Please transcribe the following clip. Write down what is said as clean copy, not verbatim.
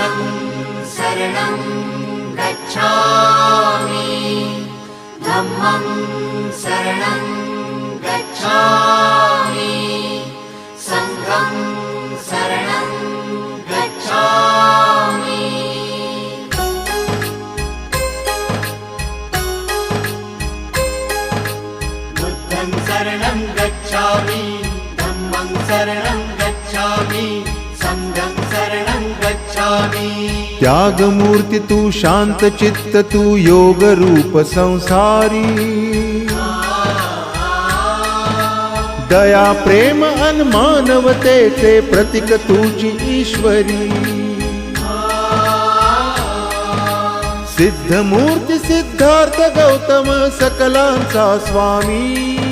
बुद्धं शरणं गच्छामि धम्मं शरणं गच्छामि संघं शरणं गच्छामि बुद्धं शरणं गच्छामि धम्मं शरणं गच्छामि संघं शरणं गच्छामि त्यागमूर्ती तू शांत चित्त तू योग रूप संसारी दया प्रेम अन मानवतेचे प्रतीक तुझी ईश्वरी सिद्धमूर्ती सिद्धार्थ गौतम सकलांचा स्वामी